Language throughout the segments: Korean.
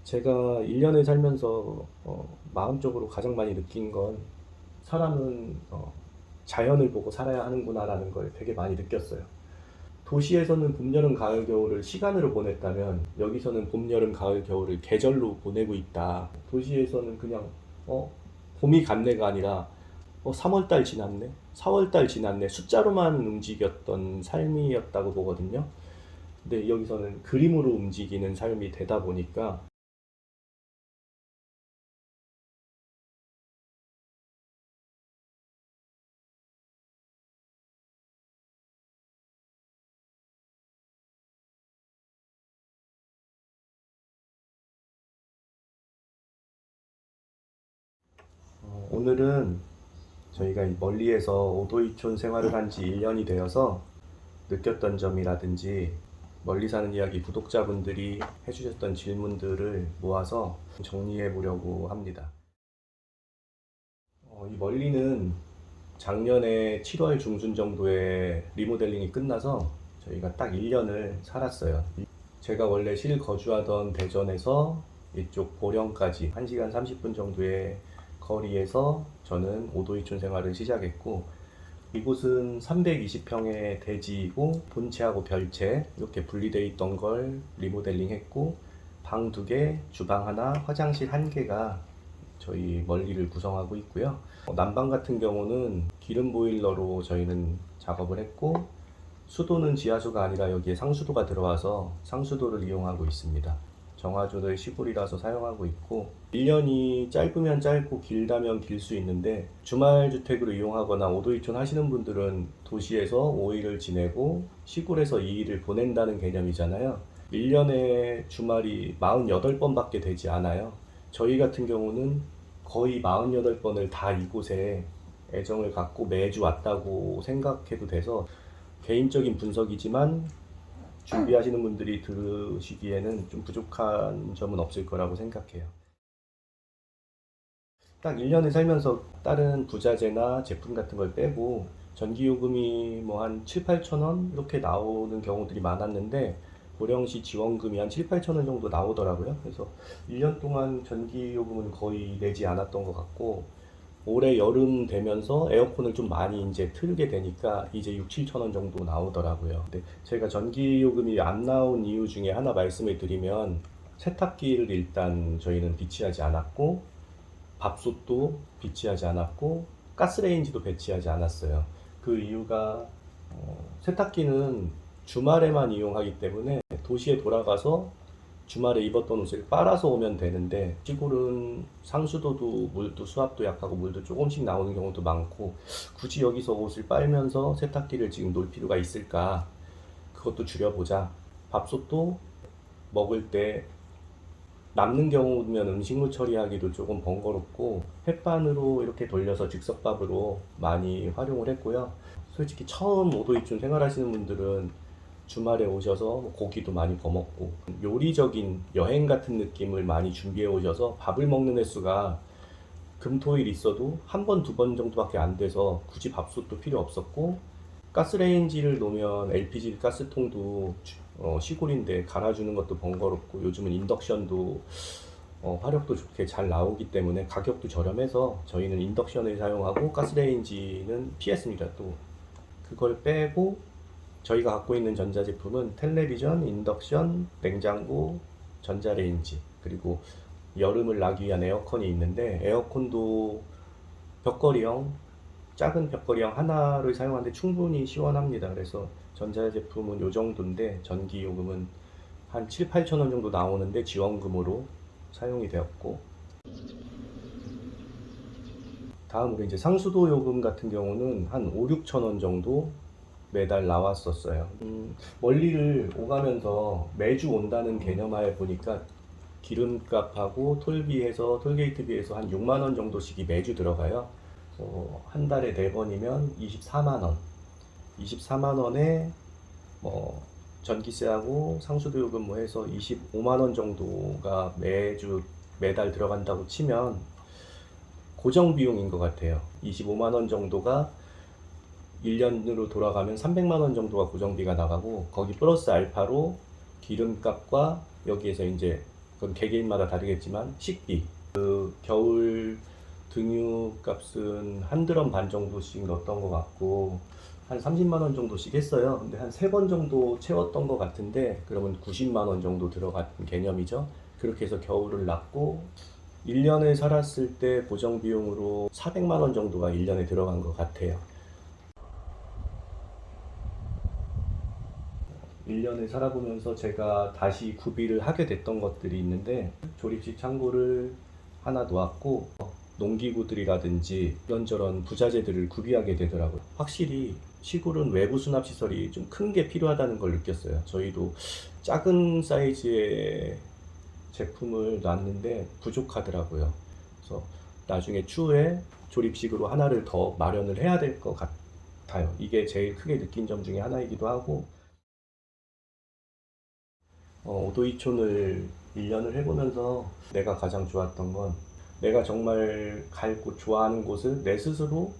제가 1년을 살면서 마음적으로 가장 많이 느낀 건 사람은 자연을 보고 살아야 하는구나라는 걸 되게 많이 느꼈어요. 도시에서는 봄, 여름, 가을, 겨울을 시간으로 보냈다면 여기서는 봄, 여름, 가을, 겨울을 계절로 보내고 있다. 도시에서는 그냥 봄이 갔네가 아니라 3월달 지났네, 4월달 지났네 숫자로만 움직였던 삶이었다고 보거든요. 근데 여기서는 그림으로 움직이는 삶이 되다 보니까 오늘은 저희가 멀리에서 오도이촌 생활을 한 지 1년이 되어서 느꼈던 점이라든지 멀리 사는 이야기 구독자분들이 해주셨던 질문들을 모아서 정리해 보려고 합니다. 이 멀리는 작년에 7월 중순 정도에 리모델링이 끝나서 저희가 딱 1년을 살았어요. 제가 원래 실거주하던 대전에서 이쪽 보령까지 1시간 30분 정도의 거리에서 저는 오도이촌 생활을 시작했고, 이곳은 320평의 대지이고 본체하고 별채 이렇게 분리되어 있던 걸 리모델링 했고, 방 2개, 주방 하나, 화장실 1개가 저희 멀리를 구성하고 있고요. 난방 같은 경우는 기름 보일러로 저희는 작업을 했고, 수도는 지하수가 아니라 여기에 상수도가 들어와서 상수도를 이용하고 있습니다. 정화조를 시골이라서 사용하고 있고, 1년이 짧으면 짧고 길다면 길 수 있는데 주말 주택으로 이용하거나 오도이촌 하시는 분들은 도시에서 5일을 지내고 시골에서 2일을 보낸다는 개념이잖아요. 1년에 주말이 48번밖에 되지 않아요. 저희 같은 경우는 거의 48번을 다 이곳에 애정을 갖고 매주 왔다고 생각해도 돼서, 개인적인 분석이지만 준비하시는 분들이 들으시기에는 좀 부족한 점은 없을 거라고 생각해요. 딱 1년을 살면서 다른 부자재나 제품 같은 걸 빼고 전기요금이 뭐 한 7, 8천 원 이렇게 나오는 경우들이 많았는데, 고령시 지원금이 한 7, 8천 원 정도 나오더라고요. 그래서 1년 동안 전기요금은 거의 내지 않았던 것 같고, 올해 여름 되면서 에어컨을 좀 많이 이제 틀게 되니까 이제 6, 7천 원 정도 나오더라고요. 근데 제가 전기요금이 안 나온 이유 중에 하나 말씀을 드리면, 세탁기를 일단 저희는 비치하지 않았고, 밥솥도 비치하지 않았고, 가스레인지도 배치하지 않았어요. 그 이유가 세탁기는 주말에만 이용하기 때문에 도시에 돌아가서 주말에 입었던 옷을 빨아서 오면 되는데, 시골은 상수도도 물도 수압도 약하고 물도 조금씩 나오는 경우도 많고, 굳이 여기서 옷을 빨면서 세탁기를 지금 놓을 필요가 있을까? 그것도 줄여보자. 밥솥도 먹을 때 남는 경우면 음식물 처리하기도 조금 번거롭고 햇반으로 이렇게 돌려서 즉석밥으로 많이 활용을 했고요. 솔직히 처음 오도이촌 생활하시는 분들은 주말에 오셔서 뭐 고기도 많이 거먹고 요리적인 여행 같은 느낌을 많이 준비해 오셔서 밥을 먹는 횟수가 금토일 있어도 한 번, 2번 정도밖에 안 돼서 굳이 밥솥도 필요 없었고, 가스레인지를 놓으면 LPG 가스통도 시골인데 갈아주는 것도 번거롭고, 요즘은 인덕션도 화력도 좋게 잘 나오기 때문에 가격도 저렴해서 저희는 인덕션을 사용하고 가스레인지는 피했습니다. 또 그걸 빼고 저희가 갖고 있는 전자제품은 텔레비전, 인덕션, 냉장고, 전자레인지, 그리고 여름을 나기 위한 에어컨이 있는데, 에어컨도 벽걸이형, 작은 벽걸이형 하나를 사용하는데 충분히 시원합니다. 그래서 전자제품은 요 정도인데 전기요금은 한 7, 8천 원 정도 나오는데 지원금으로 사용이 되었고, 다음으로 이제 상수도 요금 같은 경우는 한 5, 6천 원 정도 매달 나왔었어요. 멀리를 오가면서 매주 온다는 개념하에 보니까 기름값하고 톨비해서 톨게이트비에서 한 6만 원 정도씩이 매주 들어가요. 한 달에 4번이면 24만 원. 24만 원에 뭐 전기세하고 상수도 요금 뭐 해서 25만 원 정도가 매주 매달 들어간다고 치면 고정 비용인 것 같아요. 25만 원 정도가 1년으로 돌아가면 300만 원 정도가 고정비가 나가고, 거기 플러스 알파로 기름값과 여기에서 이제 그건 개개인마다 다르겠지만 식비, 그 겨울 등유값은 한 드럼 반 정도씩 넣었던 것 같고 한 30만 원 정도씩 했어요. 근데 한 3번 정도 채웠던 것 같은데 그러면 90만 원 정도 들어간 개념이죠. 그렇게 해서 겨울을 났고 1년을 살았을 때 고정 비용으로 400만 원 정도가 1년에 들어간 것 같아요. 1년을 살아보면서 제가 다시 구비를 하게 됐던 것들이 있는데 조립식 창고를 하나 놓았고 농기구들이라든지 이런저런 부자재들을 구비하게 되더라고요. 확실히 시골은 외부 수납 시설이 좀 큰 게 필요하다는 걸 느꼈어요. 저희도 작은 사이즈의 제품을 놨는데 부족하더라고요. 그래서 나중에 추후에 조립식으로 하나를 더 마련을 해야 될 것 같아요. 이게 제일 크게 느낀 점 중에 하나이기도 하고 오도이촌을 1년을 해보면서 내가 가장 좋았던 건 내가 정말 갈 곳, 좋아하는 곳을 내 스스로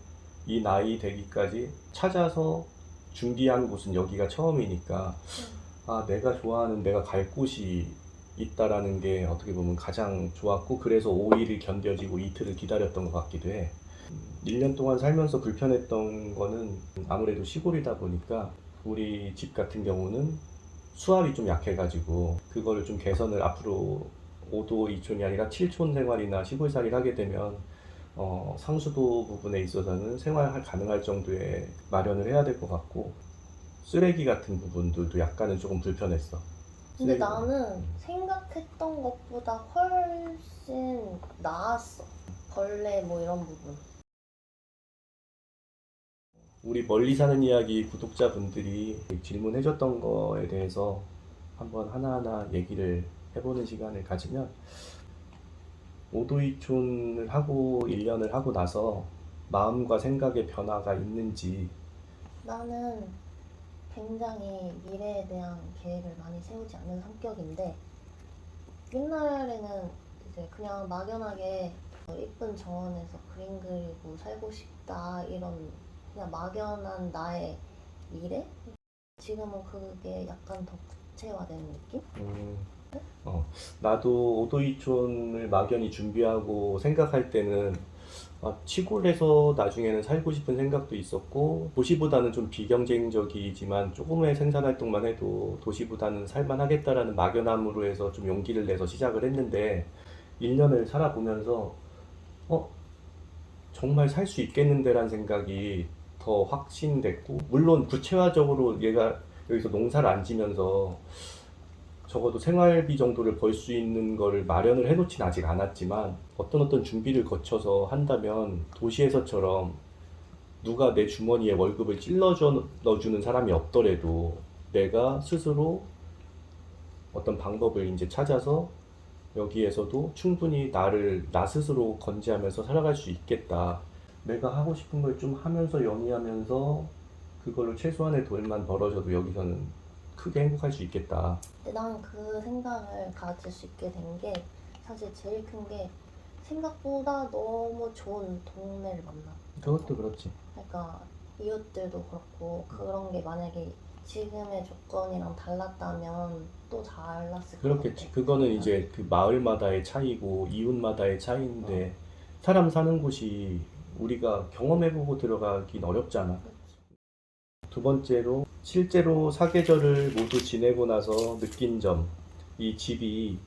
이 나이 되기까지 찾아서 준비한 곳은 여기가 처음이니까 아, 내가 좋아하는 내가 갈 곳이 있다라는 게 어떻게 보면 가장 좋았고 그래서 5일을 견뎌지고 이틀을 기다렸던 것 같기도 해. 1년 동안 살면서 불편했던 거는 아무래도 시골이다 보니까 우리 집 같은 경우는 수압이 좀 약해가지고 그거를 좀 개선을 앞으로 5도 2촌이 아니라 7촌 생활이나 시골살이를 하게 되면 상수도 부분에 있어서는 생활 가능할 정도의 마련을 해야 될 것 같고 쓰레기 같은 부분들도 약간은 조금 불편했어. 근데 쓰레기. 나는 생각했던 것보다 훨씬 나았어. 벌레 뭐 이런 부분. 우리 멀리 사는 이야기 구독자분들이 질문해줬던 거에 대해서 한번 하나하나 얘기를 해보는 시간을 가지면 오도이촌을 하고 1년을 하고 나서 마음과 생각의 변화가 있는지 나는 굉장히 미래에 대한 계획을 많이 세우지 않는 성격인데 옛날에는 이제 그냥 막연하게 이쁜 정원에서 그림 그리고 살고 싶다 이런 그냥 막연한 나의 미래? 지금은 그게 약간 더 구체화되는 느낌? 음, 나도 오도이촌을 막연히 준비하고 생각할 때는 시골에서 나중에는 살고 싶은 생각도 있었고 도시보다는 좀 비경쟁적이지만 조금의 생산활동만 해도 도시보다는 살만하겠다라는 막연함으로 해서 좀 용기를 내서 시작을 했는데 1년을 살아보면서 어, 정말 살 수 있겠는데라는 생각이 더 확신됐고 물론 구체화적으로 얘가 여기서 농사를 안 지면서 적어도 생활비 정도를 벌 수 있는 거를 마련을 해놓진 아직 않았지만 어떤 준비를 거쳐서 한다면 도시에서처럼 누가 내 주머니에 월급을 찔러줘 넣어주는 사람이 없더라도 내가 스스로 어떤 방법을 이제 찾아서 여기에서도 충분히 나 스스로 건지하면서 살아갈 수 있겠다. 내가 하고 싶은 걸 좀 하면서 영위하면서 그걸로 최소한의 돈만 벌어져도 여기서는 크게 행복할 수 있겠다. 근데 난 그 생각을 가질 수 있게 된 게 사실 제일 큰 게 생각보다 너무 좋은 동네를 만났던 거. 그것도 그렇지. 그러니까 이웃들도 그렇고 그런 게 만약에 지금의 조건이랑 달랐다면 또 달랐을 것 같아. 그렇겠지. 그거는 이제 그 마을마다의 차이고 이웃마다의 차이인데 사람 사는 곳이 우리가 경험해보고 들어가긴 어렵잖아. 두 번째로 실제로 사계절을 모두 지내고 나서 느낀 점. 이 집이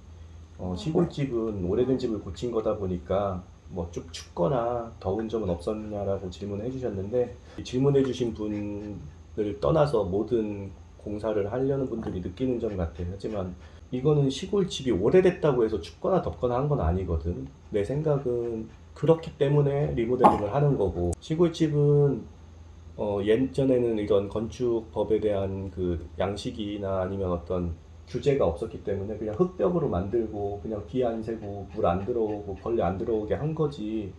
시골집은 오래된 집을 고친 거다 보니까 뭐 좀 춥거나 더운 점은 없었냐라고 질문을 해주셨는데 질문해 주신 분을 떠나서 모든 공사를 하려는 분들이 느끼는 점 같아요. 하지만 이거는 시골집이 오래됐다고 해서 춥거나 덥거나 한 건 아니거든. 내 생각은 그렇기 때문에 리모델링을 하는 거고 시골집은 예전에는 이런 건축법에 대한 그 양식이나 아니면 어떤 규제가 없었기 때문에 그냥 흙벽으로 만들고 그냥 비 안 새고 물 안 들어오고 벌레 안 들어오게 한 거지.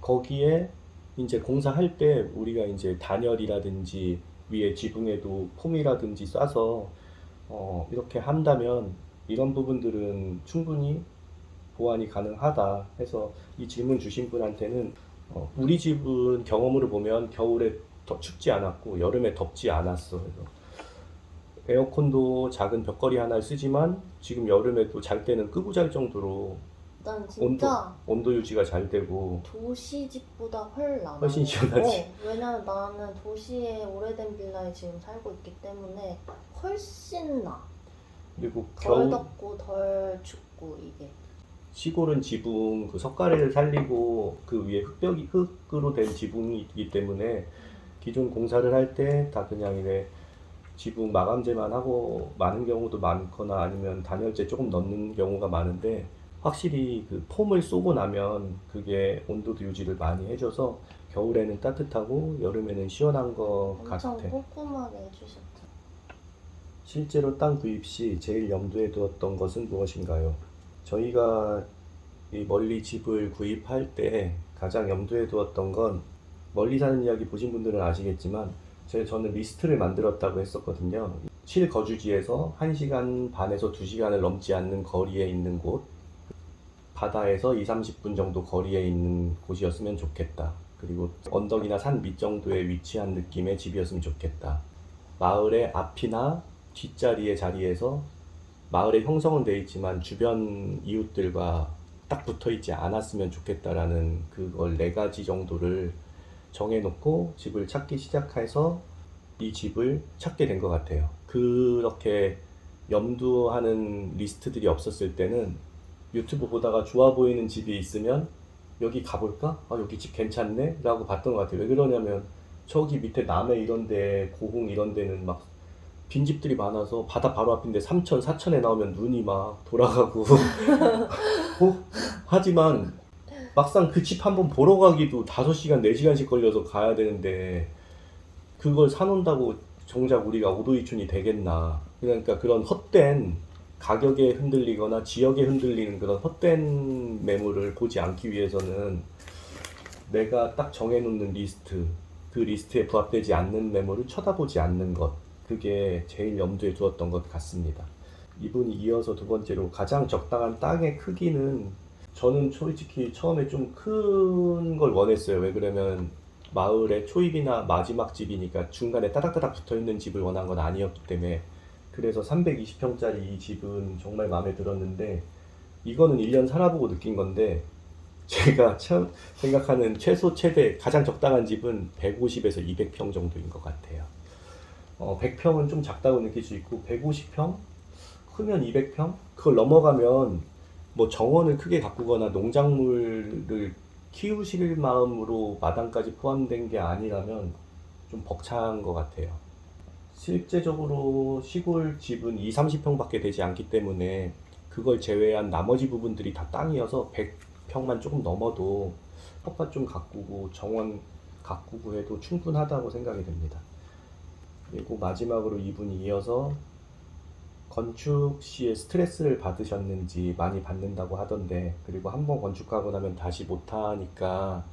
거기에 이제 공사할 때 우리가 이제 단열이라든지 위에 지붕에도 폼이라든지 싸서 이렇게 한다면 이런 부분들은 충분히 보완이 가능하다 해서 이 질문 주신 분한테는 우리 집은 경험으로 보면 겨울에 더 춥지 않았고 여름에 덥지 않았어. 그래서 에어컨도 작은 벽걸이 하나를 쓰지만 지금 여름에도 잘 때는 끄고 잘 정도로 난 온도, 진짜 온도 유지가 잘 되고 도시집보다 훨 나아. 훨씬 시원하지. 왜냐면 나는 도시의 오래된 빌라에 지금 살고 있기 때문에 훨씬 나. 그리고 덜 겨울 덥고 덜 춥고 이게. 시골은 지붕 그 석가래를 살리고 그 위에 흙으로 된 지붕이 있기 때문에 기존 공사를 할 때 다 그냥 이제 지붕 마감재만 하고 많은 경우도 많거나 아니면 단열재 조금 넣는 경우가 많은데 확실히 그 폼을 쏘고 나면 그게 온도 유지를 많이 해줘서 겨울에는 따뜻하고 여름에는 시원한 것 같아. 엄청 꼼꼼하게 해주셨죠. 실제로 땅 구입 시 제일 염두에 두었던 것은 무엇인가요? 저희가 이 멀리 집을 구입할 때 가장 염두에 두었던 건 멀리 사는 이야기 보신 분들은 아시겠지만 저는 리스트를 만들었다고 했었거든요. 실거주지에서 1시간 반에서 2시간을 넘지 않는 거리에 있는 곳, 바다에서 2, 30분 정도 거리에 있는 곳이었으면 좋겠다. 그리고 언덕이나 산 밑 정도에 위치한 느낌의 집이었으면 좋겠다. 마을의 앞이나 뒷자리의 자리에서 마을에 형성은 돼 있지만 주변 이웃들과 딱 붙어 있지 않았으면 좋겠다라는 그걸 4가지 정도를 정해놓고 집을 찾기 시작해서 이 집을 찾게 된 것 같아요. 그렇게 염두하는 리스트들이 없었을 때는 유튜브 보다가 좋아 보이는 집이 있으면 여기 가볼까? 아, 여기 집 괜찮네? 라고 봤던 것 같아요. 왜 그러냐면 저기 밑에 남해 이런데 고흥 이런 데는 막 빈집들이 많아서 바다 바로 앞인데 3천, 4천에 나오면 눈이 막 돌아가고 하지만 막상 그 집 한번 보러 가기도 5시간, 4시간씩 걸려서 가야 되는데 그걸 사놓는다고 정작 우리가 오도이촌이 되겠나. 그러니까 그런 헛된 가격에 흔들리거나 지역에 흔들리는 그런 헛된 매물을 보지 않기 위해서는 내가 딱 정해놓는 리스트, 그 리스트에 부합되지 않는 매물을 쳐다보지 않는 것, 그게 제일 염두에 두었던 것 같습니다. 이분이 이어서 두 번째로 가장 적당한 땅의 크기는 저는 솔직히 처음에 좀 큰 걸 원했어요. 왜 그러면 마을의 초입이나 마지막 집이니까 중간에 따닥따닥 붙어있는 집을 원한 건 아니었기 때문에 그래서 320평짜리 이 집은 정말 마음에 들었는데 이거는 1년 살아보고 느낀 건데 제가 처음 생각하는 최소 최대 가장 적당한 집은 150에서 200평 정도인 것 같아요. 100평은 좀 작다고 느낄 수 있고 150평? 크면 200평? 그걸 넘어가면 뭐 정원을 크게 가꾸거나 농작물을 키우실 마음으로 마당까지 포함된 게 아니라면 좀 벅찬 것 같아요. 실제적으로 시골 집은 2, 30평밖에 되지 않기 때문에 그걸 제외한 나머지 부분들이 다 땅이어서 100평만 조금 넘어도 텃밭 좀 가꾸고 정원 가꾸고 해도 충분하다고 생각이 됩니다. 그리고 마지막으로 이분이 이어서 건축 시에 스트레스를 받으셨는지 많이 받는다고 하던데 그리고 한번 건축하고 나면 다시 못하니까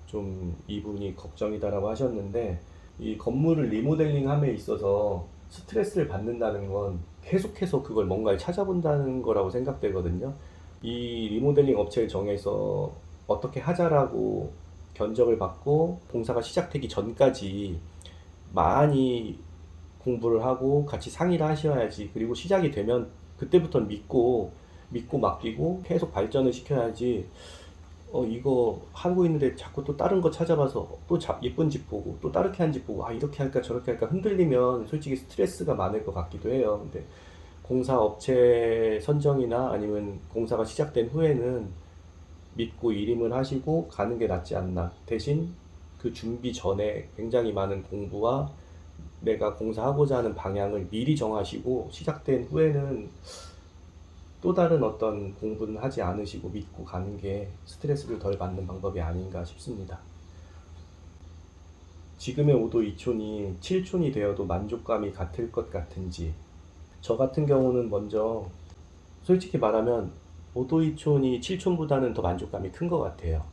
좀 이분이 걱정이다라고 하셨는데 이 건물을 리모델링 함에 있어서 스트레스를 받는다는 건 계속해서 그걸 뭔가를 찾아본다는 거라고 생각되거든요. 이 리모델링 업체를 정해서 어떻게 하자라고 견적을 받고 공사가 시작되기 전까지 많이 공부를 하고 같이 상의를 하셔야지. 그리고 시작이 되면 그때부터 믿고 맡기고 계속 발전을 시켜야지. 이거 하고 있는데 자꾸 또 다른 거 찾아봐서 또 예쁜 집 보고 또 다르게 한 집 보고 아 이렇게 할까 저렇게 할까 흔들리면 솔직히 스트레스가 많을 것 같기도 해요. 근데 공사 업체 선정이나 아니면 공사가 시작된 후에는 믿고 일임을 하시고 가는 게 낫지 않나. 대신 그 준비 전에 굉장히 많은 공부와 내가 공사하고자 하는 방향을 미리 정하시고 시작된 후에는 또 다른 어떤 공부는 하지 않으시고 믿고 가는 게 스트레스를 덜 받는 방법이 아닌가 싶습니다. 지금의 5도 2촌이 7촌이 되어도 만족감이 같을 것 같은지. 저 같은 경우는 먼저 솔직히 말하면 5도 2촌이 7촌보다는 더 만족감이 큰 것 같아요.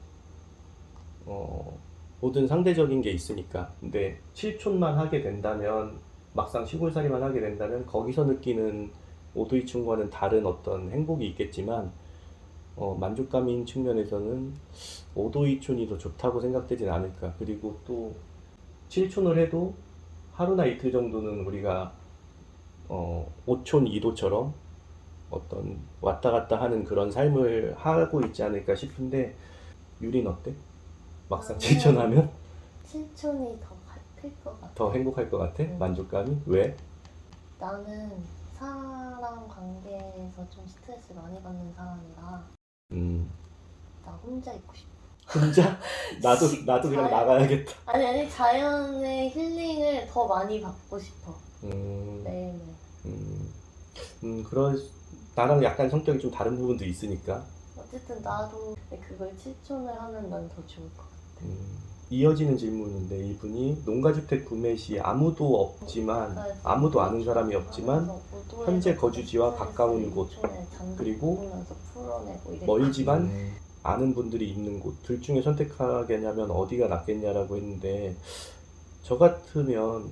모든 상대적인 게 있으니까. 근데 7촌만 하게 된다면 막상 시골살이만 하게 된다면 거기서 느끼는 오도이촌과는 다른 어떤 행복이 있겠지만 만족감인 측면에서는 오도이촌이 더 좋다고 생각되진 않을까. 그리고 또 7촌을 해도 하루나 이틀 정도는 우리가 오촌 이도처럼 어떤 왔다 갔다 하는 그런 삶을 하고 있지 않을까 싶은데 유린 어때? 막상 나는 실천하면 실천이 더 클 것 같아. 더 행복할 것 같아? 응. 만족감이? 왜? 나는 사람 관계에서 좀 스트레스 많이 받는 사람이라 음, 나 혼자 있고 싶어. 혼자? 나도 그냥 나가야겠다. 아니 자연의 힐링을 더 많이 받고 싶어. 음, 매일매일. 음, 그런 나랑 약간 성격이 좀 다른 부분도 있으니까. 어쨌든 나도 그걸 실천을 하면 난 더 좋을 것 같아. 이어지는 질문인데 이분이 농가주택 구매 시 아무도 없지만 아무도 아는 사람이 없지만 현재 거주지와 가까운 곳 그리고 멀지만 아는 분들이 있는 곳 둘 중에 선택하겠냐면 어디가 낫겠냐라고 했는데 저 같으면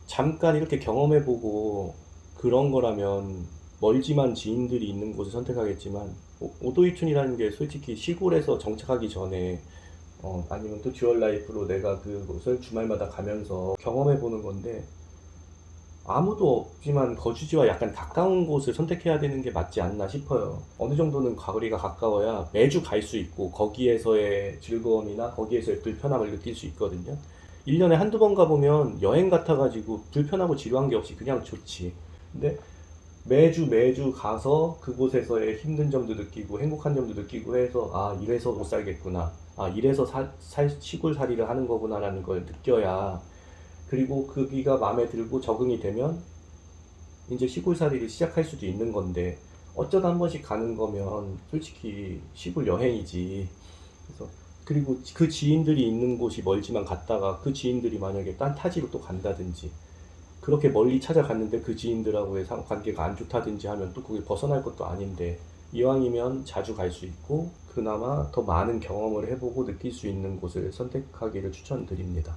잠깐 이렇게 경험해보고 그런 거라면 멀지만 지인들이 있는 곳을 선택하겠지만 오도이촌이라는 게 솔직히 시골에서 정착하기 전에 아니면 또 듀얼 라이프로 내가 그곳을 주말마다 가면서 경험해보는 건데 아무도 없지만 거주지와 약간 가까운 곳을 선택해야 되는 게 맞지 않나 싶어요. 어느 정도는 거리가 가까워야 매주 갈 수 있고 거기에서의 즐거움이나 거기에서의 불편함을 느낄 수 있거든요. 1년에 한두 번 가보면 여행 같아가지고 불편하고 지루한 게 없이 그냥 좋지. 근데 매주 가서 그곳에서의 힘든 점도 느끼고 행복한 점도 느끼고 해서 아 이래서 못 살겠구나 아 이래서 시골 살이를 하는 거구나라는 걸 느껴야 그리고 거기가 마음에 들고 적응이 되면 이제 시골 살이를 시작할 수도 있는 건데 어쩌다 한 번씩 가는 거면 솔직히 시골 여행이지. 그래서 그리고 그 지인들이 있는 곳이 멀지만 갔다가 그 지인들이 만약에 딴 타지로 또 간다든지 그렇게 멀리 찾아갔는데 그 지인들하고의 관계가 안 좋다든지 하면 또 거기 벗어날 것도 아닌데 이왕이면 자주 갈 수 있고 그나마 더 많은 경험을 해보고 느낄 수 있는 곳을 선택하기를 추천드립니다.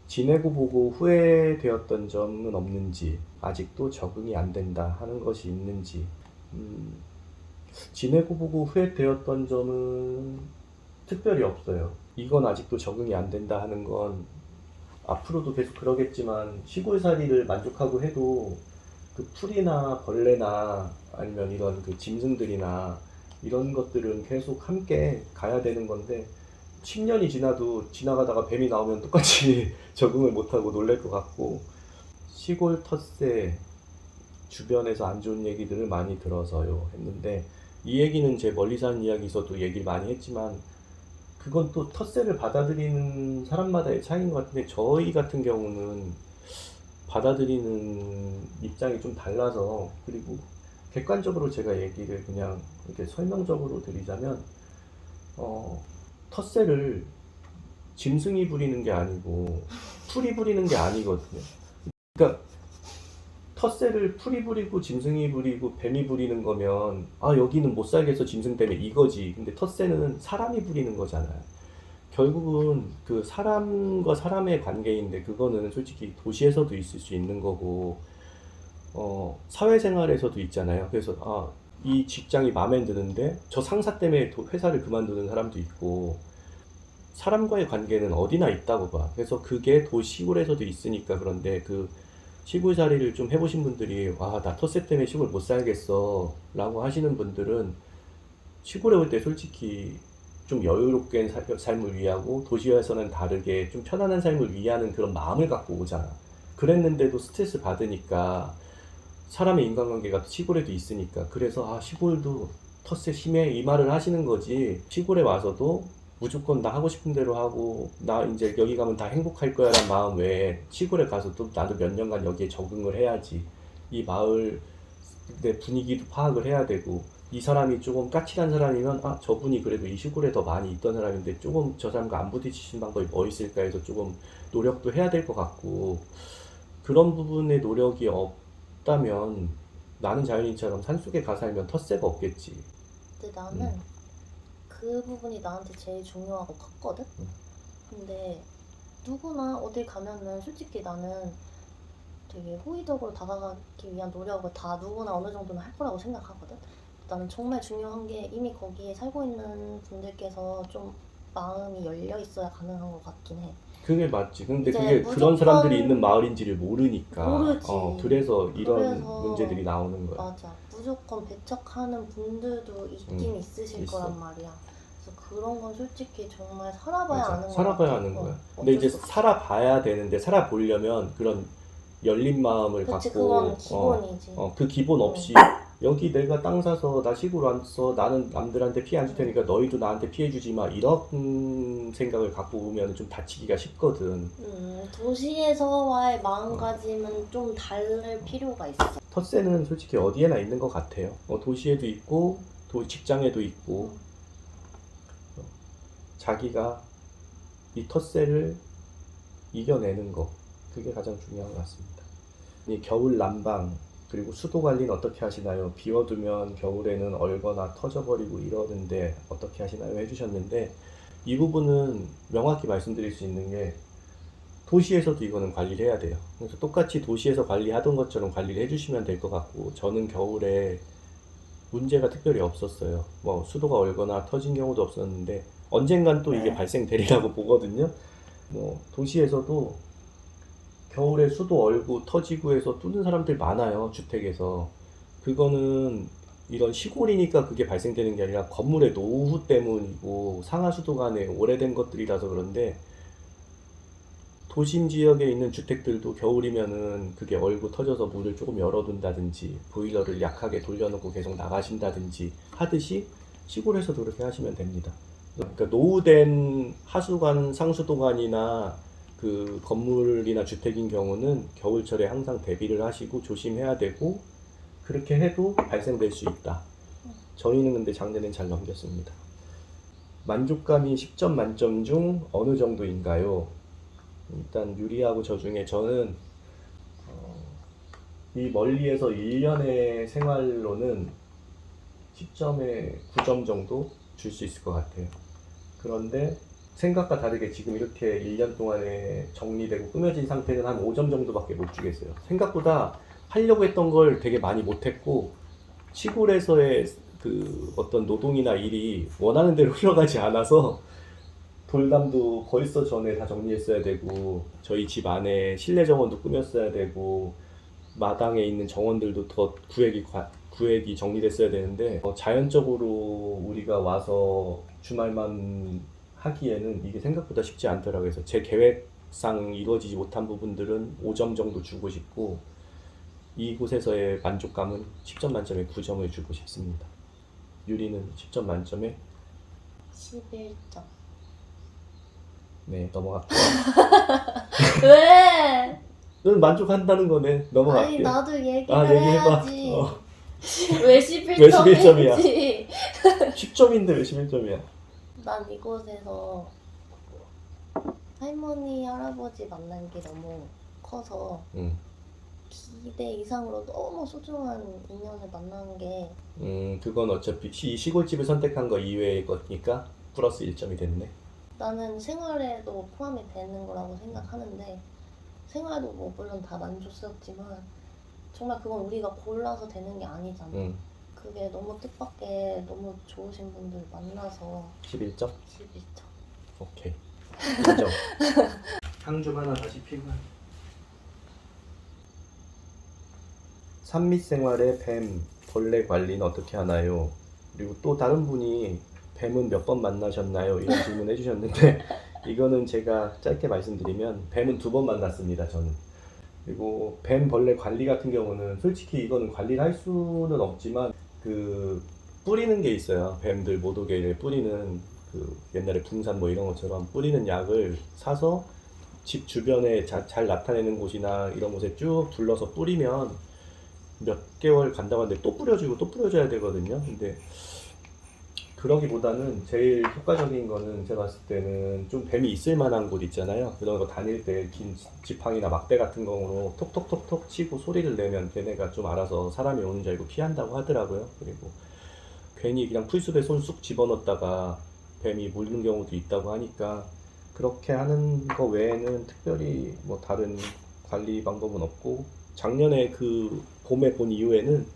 지내고 보고 후회되었던 점은 없는지 아직도 적응이 안 된다 하는 것이 있는지 음, 지내고 보고 후회되었던 점은 특별히 없어요. 이건 아직도 적응이 안 된다 하는 건 앞으로도 계속 그러겠지만 시골살이를 만족하고 해도 그 풀이나 벌레나 아니면 이런 그 짐승들이나 이런 것들은 계속 함께 가야 되는 건데 10년이 지나도 지나가다가 뱀이 나오면 똑같이 적응을 못하고 놀랄 것 같고 시골 텃세 주변에서 안 좋은 얘기들을 많이 들어서요 했는데 이 얘기는 제 멀리 사는 이야기에서도 얘기를 많이 했지만 그건 또 텃세를 받아들이는 사람마다의 차이인 것 같은데 저희 같은 경우는 받아들이는 입장이 좀 달라서 그리고 객관적으로 제가 얘기를 그냥 이렇게 설명적으로 드리자면 어, 텃세를 짐승이 부리는 게 아니고 풀이 부리는 게 아니거든요. 그러니까 텃세를 풀이 부리고 짐승이 부리고 뱀이 부리는 거면 아 여기는 못 살겠어 짐승 때문에 이거지. 근데 텃세는 사람이 부리는 거잖아요. 결국은 그 사람과 사람의 관계인데 그거는 솔직히 도시에서도 있을 수 있는 거고 사회생활에서도 있잖아요. 그래서 이 직장이 마음에 드는데 저 상사 때문에 회사를 그만두는 사람도 있고 사람과의 관계는 어디나 있다고 봐. 그래서 그게 시골에서도 있으니까 그런데 그 시골 살이를 좀 해보신 분들이 와, 나 텃세 때문에 시골 못 살겠어 라고 하시는 분들은 시골에 올 때 솔직히 좀 여유롭게 삶을 위하고 도시에서는 다르게 좀 편안한 삶을 위하는 그런 마음을 갖고 오잖아. 그랬는데도 스트레스 받으니까 사람의 인간관계가 시골에도 있으니까 그래서 시골도 텃세 심해 이 말을 하시는 거지 시골에 와서도 무조건 나 하고 싶은 대로 하고 나 이제 여기 가면 다 행복할 거야 라는 마음 외에 시골에 가서도 나도 몇 년간 여기에 적응을 해야지 이 마을 내 분위기도 파악을 해야 되고 이 사람이 조금 까칠한 사람이면 저분이 그래도 이 시골에 더 많이 있던 사람인데 조금 저 사람과 안 부딪히신 방법이 뭐 있을까 해서 조금 노력도 해야 될 것 같고 그런 부분의 노력이 없다면 나는 자연인처럼 산속에 가 살면 텃세가 없겠지. 근데 나는 그 부분이 나한테 제일 중요하고 컸거든? 근데 누구나 어딜 가면은 솔직히 나는 되게 호의적으로 다가가기 위한 노력을 다 누구나 어느 정도는 할 거라고 생각하거든? 나는 정말 중요한 게 이미 거기에 살고 있는 분들께서 좀 마음이 열려 있어야 가능한 것 같긴 해. 그게 맞지. 근데 이제 그게 무조건 그런 사람들이 있는 마을인지를 모르니까. 모르지. 그래서 이런 그래서 문제들이 나오는 거야. 맞아. 무조건 배척하는 분들도 있긴 있으실 있어. 거란 말이야. 그래서 그런 건 솔직히 정말 살아봐야 맞아. 아는 거 살아봐야 같아. 하는 거야. 어쩔 근데 이제 수 없어. 살아봐야 되는데 살아보려면 그런 열린 마음을 그치, 갖고 그건 기본이지. 그 기본 없이 여기 내가 땅 사서 나 시골 왔어. 나는 남들한테 피해 안 줄 테니까 너희도 나한테 피해 주지 마. 이런 생각을 갖고 오면 좀 다치기가 쉽거든. 도시에서와의 마음가짐은 좀 다를 필요가 있어. 텃세는 솔직히 어디에나 있는 것 같아요. 도시에도 있고 직장에도 있고 자기가 이 텃세를 이겨내는 거 그게 가장 중요한 것 같습니다. 이 겨울 난방 그리고 수도 관리는 어떻게 하시나요? 비워두면 겨울에는 얼거나 터져버리고 이러는데 어떻게 하시나요? 해주셨는데 이 부분은 명확히 말씀드릴 수 있는 게 도시에서도 이거는 관리를 해야 돼요. 그래서 똑같이 도시에서 관리하던 것처럼 관리를 해주시면 될 것 같고 저는 겨울에 문제가 특별히 없었어요. 뭐 수도가 얼거나 터진 경우도 없었는데 언젠간 또 이게 발생되리라고 보거든요. 뭐 도시에서도 겨울에 수도 얼고 터지고 해서 뚫는 사람들 많아요. 주택에서. 그거는 이런 시골이니까 그게 발생되는 게 아니라 건물의 노후 때문이고 상하수도 간에 오래된 것들이라서 그런데 도심 지역에 있는 주택들도 겨울이면은 그게 얼고 터져서 문을 조금 열어둔다든지 보일러를 약하게 돌려놓고 계속 나가신다든지 하듯이 시골에서도 그렇게 하시면 됩니다. 그러니까 노후된 하수관, 상수도관이나 그 건물이나 주택인 경우는 겨울철에 항상 대비를 하시고 조심해야 되고 그렇게 해도 발생될 수 있다. 저희는 근데 작년엔 잘 넘겼습니다. 만족감이 10점 만점 중 어느 정도인가요? 일단 유리하고 저 중에 저는 이 멀리에서 1년의 생활로는 10점에 9점 정도 줄 수 있을 것 같아요. 그런데 생각과 다르게 지금 이렇게 1년 동안에 정리되고 꾸며진 상태는 한 5점 정도밖에 못 주겠어요. 생각보다 하려고 했던 걸 되게 많이 못했고 시골에서의 그 어떤 노동이나 일이 원하는 대로 흘러가지 않아서 돌담도 벌써 전에 다 정리했어야 되고 저희 집 안에 실내 정원도 꾸몄어야 되고 마당에 있는 정원들도 더 구획이 정리됐어야 되는데 자연적으로 우리가 와서 주말만 하기에는 이게 생각보다 쉽지 않더라고요. 그래서 제 계획상 이루어지지 못한 부분들은 5점 정도 주고 싶고 이곳에서의 만족감은 10점 만점에 9점을 주고 싶습니다. 유리는 10점 만점에 11점. 네, 넘어갈게요. 왜? 넌 만족한다는 거네. 아니 넘어갈게요. 나도 얘기를 얘기해봐. 해야지. 왜 11점이지? 왜 11점이야? 10점인데 왜 11점이야? 난 이곳에서 할머니, 할아버지 만난 게 너무 커서 기대 이상으로 너무 소중한 인연을 만난 게 그건 어차피 시골집을 선택한 거 이외의 거니까 플러스 1점이 됐네. 나는 생활에도 포함이 되는 거라고 생각하는데 생활도 뭐 물론 다 만족스럽지만 정말 그건 우리가 골라서 되는 게 아니잖아. 그게 너무 뜻밖의 너무 좋으신 분들 만나서 11점? 11점. 오케이. 인정. 향좀 하나 다시 피고. 산밑 생활에 뱀, 벌레 관리는 어떻게 하나요? 그리고 또 다른 분이 뱀은 몇 번 만나셨나요? 이런 질문 해주셨는데 이거는 제가 짧게 말씀드리면 뱀은 2번 만났습니다. 저는. 그리고 뱀, 벌레 관리 같은 경우는 솔직히 이거는 관리를 할 수는 없지만 그 뿌리는 게 있어요. 뱀들 못 오게 뿌리는 그 옛날에 붕산 뭐 이런 것처럼 뿌리는 약을 사서 집 주변에 잘 나타내는 곳이나 이런 곳에 쭉 둘러서 뿌리면 몇 개월 간다고 하는데 또 뿌려주고 또 뿌려줘야 되거든요. 근데 그러기보다는 제일 효과적인 거는 제가 봤을 때는 좀 뱀이 있을 만한 곳 있잖아요. 그런 거 다닐 때 긴 지팡이나 막대 같은 거로 톡톡톡톡 치고 소리를 내면 걔네가 좀 알아서 사람이 오는 줄 알고 피한다고 하더라고요. 그리고 괜히 그냥 풀숲에 손 쑥 집어넣었다가 뱀이 물는 경우도 있다고 하니까 그렇게 하는 거 외에는 특별히 뭐 다른 관리 방법은 없고 작년에 그 봄에 본 이후에는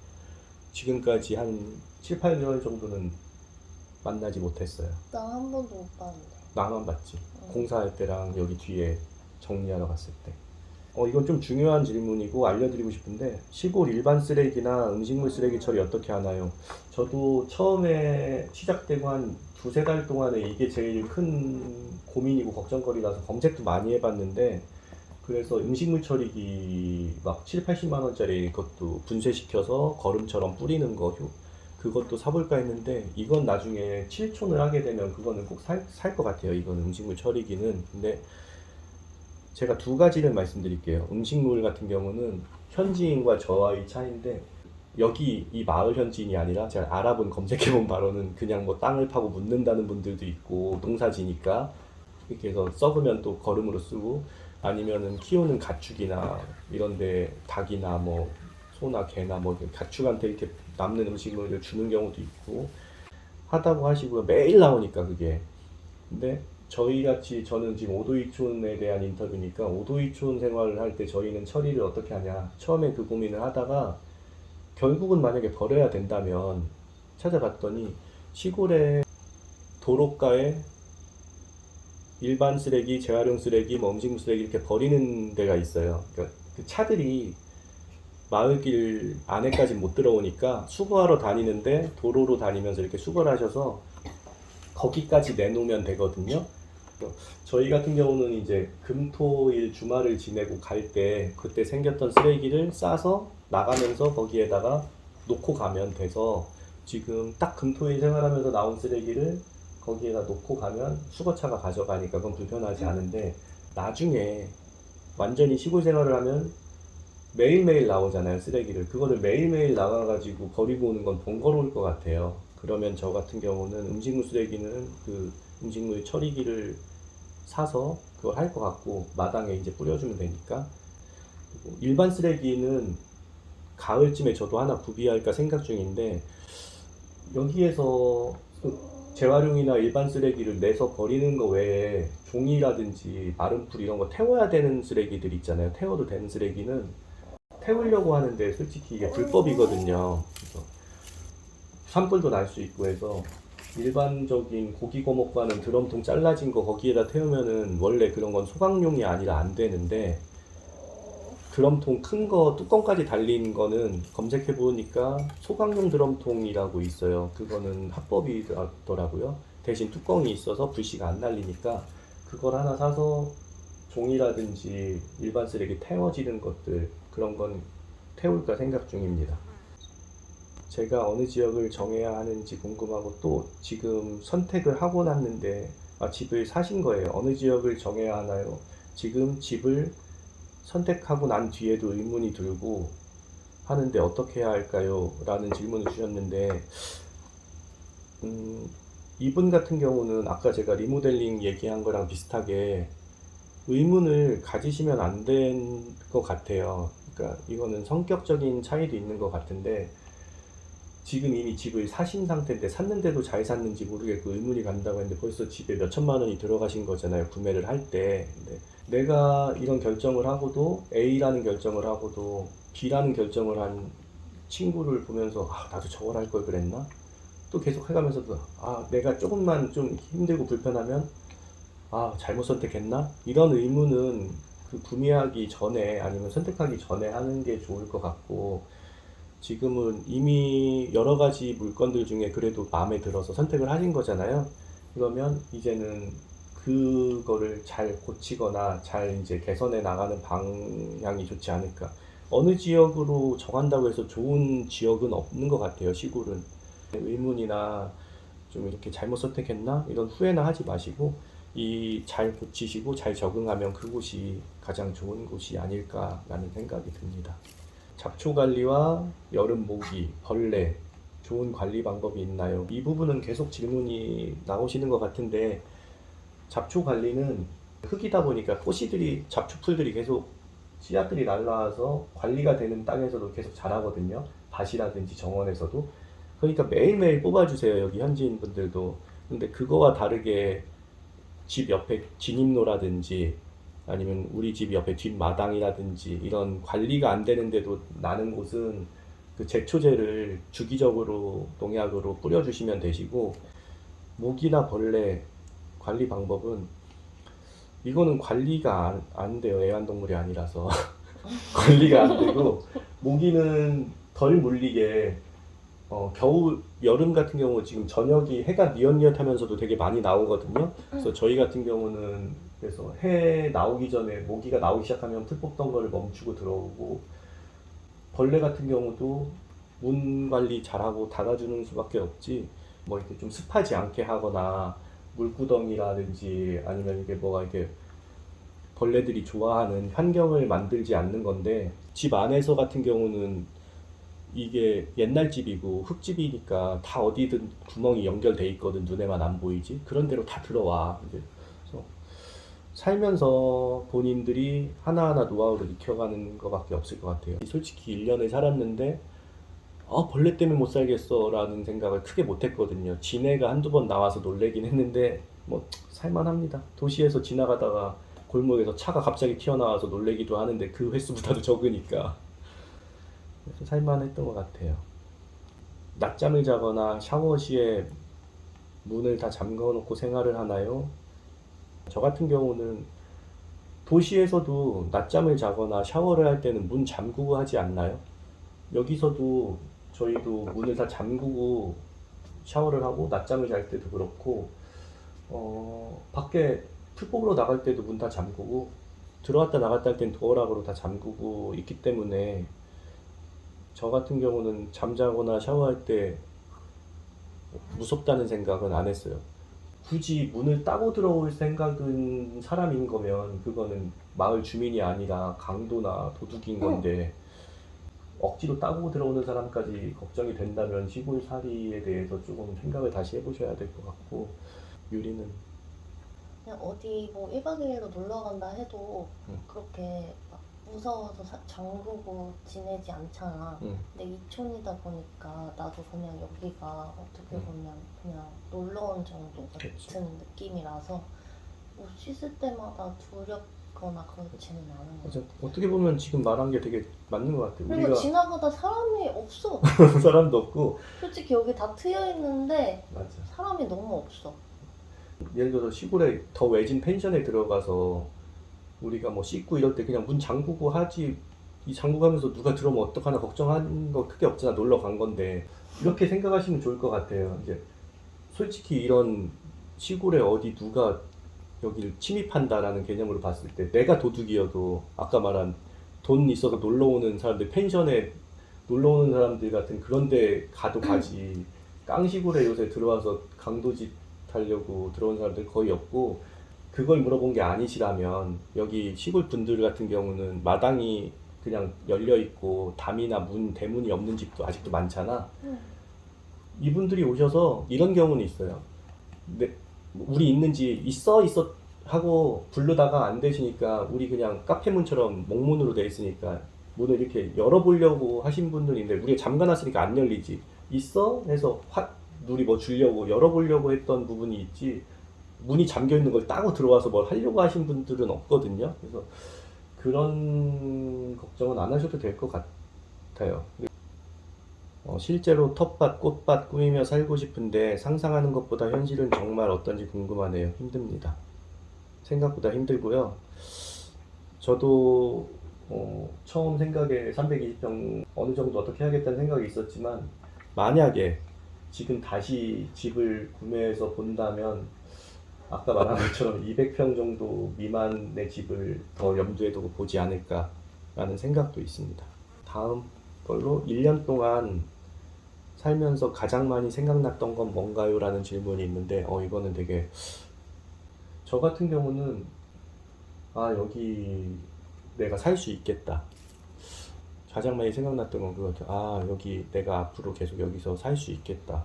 지금까지 한 7, 8개월 정도는 만나지 못했어요. 난 한 번도 못 봤는데. 나만 봤지. 공사할 때랑 여기 뒤에 정리하러 갔을 때. 이건 좀 중요한 질문이고 알려드리고 싶은데 시골 일반 쓰레기나 음식물 쓰레기 처리 어떻게 하나요? 저도 처음에 시작되고 한 두세 달 동안에 이게 제일 큰 고민이고 걱정거리라서 검색도 많이 해봤는데 그래서 음식물 처리기 막 7, 80만 원짜리 그것도 분쇄시켜서 거름처럼 뿌리는 거 그것도 사볼까 했는데 이건 나중에 실촌을 하게 되면 그거는 꼭 살 것 같아요. 이건 음식물 처리기는. 근데 제가 두 가지를 말씀드릴게요. 음식물 같은 경우는 현지인과 저와의 차이인데 여기 이 마을 현지인이 아니라 제가 알아본 검색해본 바로는 그냥 뭐 땅을 파고 묻는다는 분들도 있고 농사지니까 이렇게 해서 썩으면 또 거름으로 쓰고 아니면은 키우는 가축이나 이런데 닭이나 뭐 소나 개나 뭐 가축한테 이렇게 남는 음식물을 주는 경우도 있고 하다고 하시고요. 매일 나오니까 그게. 근데 저희 같이 저는 지금 오도이촌에 대한 인터뷰니까 오도이촌 생활을 할 때 저희는 처리를 어떻게 하냐. 처음에 그 고민을 하다가 결국은 만약에 버려야 된다면 찾아봤더니 시골에 도로가에 일반 쓰레기, 재활용 쓰레기, 뭐 음식물 쓰레기 이렇게 버리는 데가 있어요. 그러니까 그 차들이 마을길 안에까지 못 들어오니까 수거하러 다니는데 도로로 다니면서 이렇게 수거를 하셔서 거기까지 내놓으면 되거든요. 저희 같은 경우는 이제 금토일 주말을 지내고 갈 때 그때 생겼던 쓰레기를 싸서 나가면서 거기에다가 놓고 가면 돼서 지금 딱 금토일 생활하면서 나온 쓰레기를 거기에다 놓고 가면 수거차가 가져가니까 그건 불편하지 않은데 나중에 완전히 시골 생활을 하면 매일매일 나오잖아요, 쓰레기를. 그거를 매일매일 나가가지고 버리고 오는 건 번거로울 것 같아요. 그러면 저 같은 경우는 음식물 쓰레기는 그 음식물 처리기를 사서 그걸 할 것 같고 마당에 이제 뿌려주면 되니까. 그리고 일반 쓰레기는 가을쯤에 저도 하나 구비할까 생각 중인데 여기에서 재활용이나 일반 쓰레기를 내서 버리는 거 외에 종이라든지 마른 풀 이런 거 태워야 되는 쓰레기들 있잖아요. 태워도 되는 쓰레기는 태우려고 하는데 솔직히 이게 불법이거든요. 그래서 산불도 날 수 있고 해서 일반적인 고기 거먹과는 드럼통 잘라진 거 거기에다 태우면은 원래 그런 건 소각용이 아니라 안 되는데 드럼통 큰 거 뚜껑까지 달린 거는 검색해 보니까 소각용 드럼통이라고 있어요. 그거는 합법이더라고요. 대신 뚜껑이 있어서 불씨가 안 날리니까 그걸 하나 사서 종이라든지 일반 쓰레기 태워지는 것들 그런 건 태울까 생각 중입니다. 제가 어느 지역을 정해야 하는지 궁금하고 또 지금 선택을 하고 났는데 집을 사신 거예요. 어느 지역을 정해야 하나요? 지금 집을 선택하고 난 뒤에도 의문이 들고 하는데 어떻게 해야 할까요? 라는 질문을 주셨는데 이분 같은 경우는 아까 제가 리모델링 얘기한 거랑 비슷하게 의문을 가지시면 안 된 것 같아요. 그러니까 이거는 성격적인 차이도 있는 것 같은데 지금 이미 집을 사신 상태인데 샀는데도 잘 샀는지 모르겠고 의문이 간다고 했는데 벌써 집에 몇 천만 원이 들어가신 거잖아요. 구매를 할 때. 근데 내가 이런 결정을 하고도 A라는 결정을 하고도 B라는 결정을 한 친구를 보면서 나도 저걸 할 걸 그랬나? 또 계속 해가면서도 내가 조금만 좀 힘들고 불편하면 잘못 선택했나? 이런 의문은 그 구매하기 전에 아니면 선택하기 전에 하는 게 좋을 것 같고 지금은 이미 여러 가지 물건들 중에 그래도 마음에 들어서 선택을 하신 거잖아요. 그러면 이제는 그거를 잘 고치거나 잘 이제 개선해 나가는 방향이 좋지 않을까. 어느 지역으로 정한다고 해서 좋은 지역은 없는 것 같아요, 시골은. 의문이나 좀 이렇게 잘못 선택했나? 이런 후회나 하지 마시고 이 잘 고치시고 잘 적응하면 그곳이 가장 좋은 곳이 아닐까라는 생각이 듭니다. 잡초 관리와 여름 모기, 벌레, 좋은 관리 방법이 있나요? 이 부분은 계속 질문이 나오시는 것 같은데 잡초 관리는 흙이다 보니까 잡초풀들이 계속 씨앗들이 날라와서 관리가 되는 땅에서도 계속 자라거든요. 밭이라든지 정원에서도. 그러니까 매일매일 뽑아주세요. 여기 현지인 분들도. 근데 그거와 다르게 집 옆에 진입로라든지 아니면 우리 집 옆에 뒷마당이라든지 이런 관리가 안 되는데도 나는 곳은 그 제초제를 주기적으로 농약으로 뿌려주시면 되시고 모기나 벌레 관리 방법은 이거는 관리가 안 돼요. 애완동물이 아니라서 관리가 안 되고 모기는 덜 물리게 겨울 여름 같은 경우 지금 저녁이 해가 뉘엿뉘엿하면서도 되게 많이 나오거든요. 그래서 저희 같은 경우는 그래서 해 나오기 전에 모기가 나오기 시작하면 풀 뽑던 거를 멈추고 들어오고 벌레 같은 경우도 문 관리 잘하고 닫아주는 수밖에 없지 뭐 이렇게 좀 습하지 않게 하거나 물구덩이라든지 아니면 이게 뭐가 이렇게 벌레들이 좋아하는 환경을 만들지 않는 건데 집 안에서 같은 경우는 이게 옛날 집이고 흙집이니까 다 어디든 구멍이 연결돼 있거든. 눈에만 안 보이지. 그런 데로 다 들어와. 이제 그래서 살면서 본인들이 하나하나 노하우를 익혀가는 것밖에 없을 것 같아요. 솔직히 1년을 살았는데 벌레 때문에 못 살겠어 라는 생각을 크게 못 했거든요. 지네가 한두 번 나와서 놀래긴 했는데 뭐 살만합니다. 도시에서 지나가다가 골목에서 차가 갑자기 튀어나와서 놀래기도 하는데 그 횟수보다도 적으니까 그래서 살만했던 것 같아요. 낮잠을 자거나 샤워 시에 문을 다 잠궈 놓고 생활을 하나요? 저 같은 경우는 도시에서도 낮잠을 자거나 샤워를 할 때는 문 잠그고 하지 않나요? 여기서도 저희도 문을 다 잠그고 샤워를 하고 낮잠을 잘 때도 그렇고 밖에 풀 뽑으러 나갈 때도 문 다 잠그고 들어갔다 나갔다 할 땐 도어락으로 다 잠그고 있기 때문에 저 같은 경우는 잠자거나 샤워할 때 무섭다는 생각은 안 했어요. 굳이 문을 따고 들어올 생각은 사람인 거면 그거는 마을 주민이 아니라 강도나 도둑인 건데 억지로 따고 들어오는 사람까지 걱정이 된다면 시골살이에 대해서 조금 생각을 다시 해보셔야 될 것 같고 유리는 그냥 어디 뭐 1박 2일로 놀러 간다 해도 응. 그렇게 막 무서워서 잠그고 지내지 않잖아. 응. 근데 이촌이다 보니까 나도 그냥 여기가 어떻게 응. 보면 그냥 놀러 온 정도 같은 그치. 느낌이라서 뭐 씻을 때마다 두렵거나 그렇지는 않은 것 맞아. 같아. 어떻게 보면 지금 말한 게 되게 맞는 것 같아요. 그리고 우리가 지나가다 사람이 없어. 사람도 없고 솔직히 여기 다 트여 있는데 맞아. 사람이 너무 없어. 예를 들어서 시골에 더 외진 펜션에 들어가서 우리가 뭐 씻고 이럴 때 그냥 문 잠그고 하지 이 잠그가면서 누가 들어오면 어떡하나 걱정하는 거 크게 없잖아. 놀러 간 건데 이렇게 생각하시면 좋을 것 같아요. 이제 솔직히 이런 시골에 어디 누가 여기를 침입한다라는 개념으로 봤을 때 내가 도둑이어도 아까 말한 돈 있어서 놀러 오는 사람들 펜션에 놀러 오는 사람들 같은 그런 데 가도 가지 깡시골에 요새 들어와서 강도짓 하려고 들어온 사람들 거의 없고 그걸 물어본 게 아니시라면 여기 시골 분들 같은 경우는 마당이 그냥 열려 있고 담이나 문 대문이 없는 집도 아직도 많잖아. 이분들이 오셔서 이런 경우는 있어요. 우리 있는지 있어 하고 부르다가 안 되시니까 우리 그냥 카페문처럼 목문으로 돼 있으니까 문을 이렇게 열어보려고 하신 분들인데 우리가 잠가놨으니까 안 열리지. 있어? 해서 우리 뭐 주려고 열어보려고 했던 부분이 있지 문이 잠겨 있는 걸 따고 들어와서 뭘 하려고 하신 분들은 없거든요. 그래서 그런 걱정은 안 하셔도 될 것 같아요. 실제로 텃밭, 꽃밭 꾸미며 살고 싶은데 상상하는 것보다 현실은 정말 어떤지 궁금하네요. 힘듭니다. 생각보다 힘들고요. 저도 처음 생각에 320평 어느 정도 어떻게 하겠다는 생각이 있었지만 만약에 지금 다시 집을 구매해서 본다면 아까 말한 것처럼 200평 정도 미만의 집을 더 염두에 두고 보지 않을까라는 생각도 있습니다. 다음 걸로 1년 동안 살면서 가장 많이 생각났던 건 뭔가요? 라는 질문이 있는데 이거는 되게 저 같은 경우는 여기 내가 살 수 있겠다. 가장 많이 생각났던 건 그거 같아요. 여기 내가 앞으로 계속 여기서 살 수 있겠다.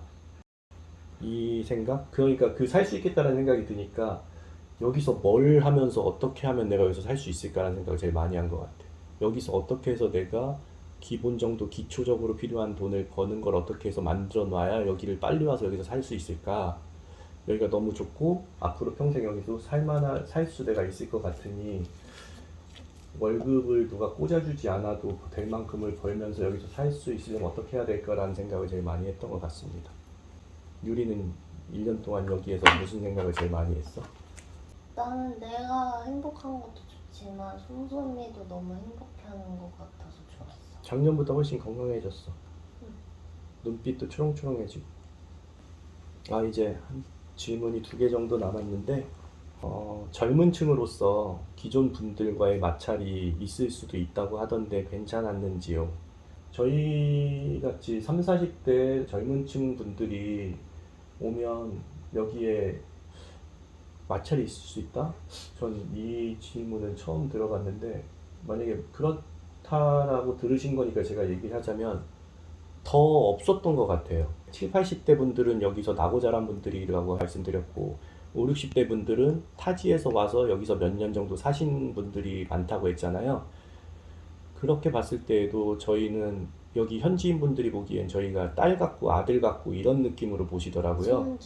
이 생각? 그러니까 그 살 수 있겠다라는 생각이 드니까 여기서 뭘 하면서 어떻게 하면 내가 여기서 살 수 있을까라는 생각을 제일 많이 한 것 같아요. 여기서 어떻게 해서 내가 기본 정도 기초적으로 필요한 돈을 버는 걸 어떻게 해서 만들어 놔야 여기를 빨리 와서 여기서 살 수 있을까? 여기가 너무 좋고 앞으로 평생 여기서 살 수가 있을 것 같으니 월급을 누가 꽂아주지 않아도 될 만큼을 벌면서 여기서 살 수 있으려면 어떻게 해야 될까라는 생각을 제일 많이 했던 것 같습니다. 유리는 1년 동안 여기에서 무슨 생각을 제일 많이 했어? 나는 내가 행복한 것도 좋지만 솜솜이도 너무 행복해하는 것 같아서 좋았어. 작년보다 훨씬 건강해졌어. 응. 눈빛도 초롱초롱해지고. 이제 한 질문이 2개 정도 남았는데, 젊은 층으로서 기존 분들과의 마찰이 있을 수도 있다고 하던데 괜찮았는지요? 저희 같이 3, 40대 젊은 층 분들이 오면 여기에 마찰이 있을 수 있다? 전 이 질문은 처음 들어봤는데, 만약에 그렇다라고 들으신 거니까 제가 얘기를 하자면 더 없었던 것 같아요. 7, 80대 분들은 여기서 나고 자란 분들이라고 말씀드렸고, 5, 60대 분들은 타지에서 와서 여기서 몇 년 정도 사신 분들이 많다고 했잖아요. 그렇게 봤을 때에도 저희는 여기 현지인 분들이 보기엔 저희가 딸 같고 아들 같고 이런 느낌으로 보시더라고요.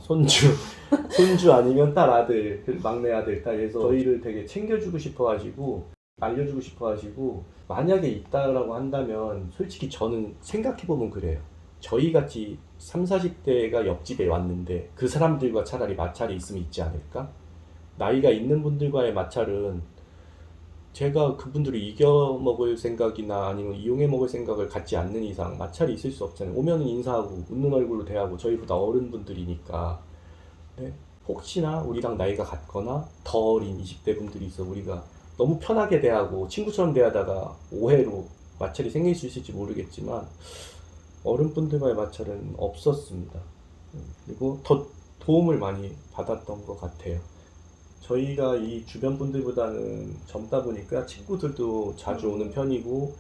손주. 손주 아니면 딸 아들, 그 막내 아들 딸에서 저희를 되게 챙겨주고 싶어 하시고 알려주고 싶어 하시고, 만약에 있다라고 한다면 솔직히 저는 생각해보면 그래요. 저희 같이 3, 40대가 옆집에 왔는데 그 사람들과 차라리 마찰이 있으면 있지 않을까? 나이가 있는 분들과의 마찰은 제가 그분들을 이겨먹을 생각이나 아니면 이용해먹을 생각을 갖지 않는 이상 마찰이 있을 수 없잖아요. 오면은 인사하고 웃는 얼굴로 대하고 저희보다 어른분들이니까. 네? 혹시나 우리랑 나이가 같거나 더 어린 20대 분들이 있어 우리가 너무 편하게 대하고 친구처럼 대하다가 오해로 마찰이 생길 수 있을지 모르겠지만 어른분들과의 마찰은 없었습니다. 그리고 더 도움을 많이 받았던 것 같아요. 저희가 이 주변 분들보다는 젊다 보니까 친구들도 자주 오는 편이고,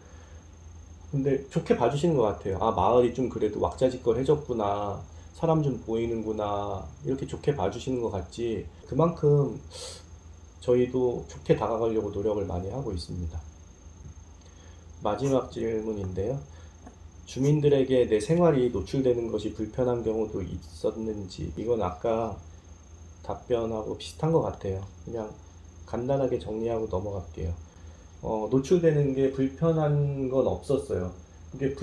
근데 좋게 봐주시는 것 같아요. 마을이 좀 그래도 왁자지껄해졌구나, 사람 좀 보이는구나, 이렇게 좋게 봐주시는 것 같지. 그만큼 저희도 좋게 다가가려고 노력을 많이 하고 있습니다. 마지막 질문인데요. 주민들에게 내 생활이 노출되는 것이 불편한 경우도 있었는지. 이건 아까 답변하고 비슷한 것 같아요. 그냥 간단하게 정리하고 넘어갈게요. 노출되는 게 불편한 건 없었어요. 이게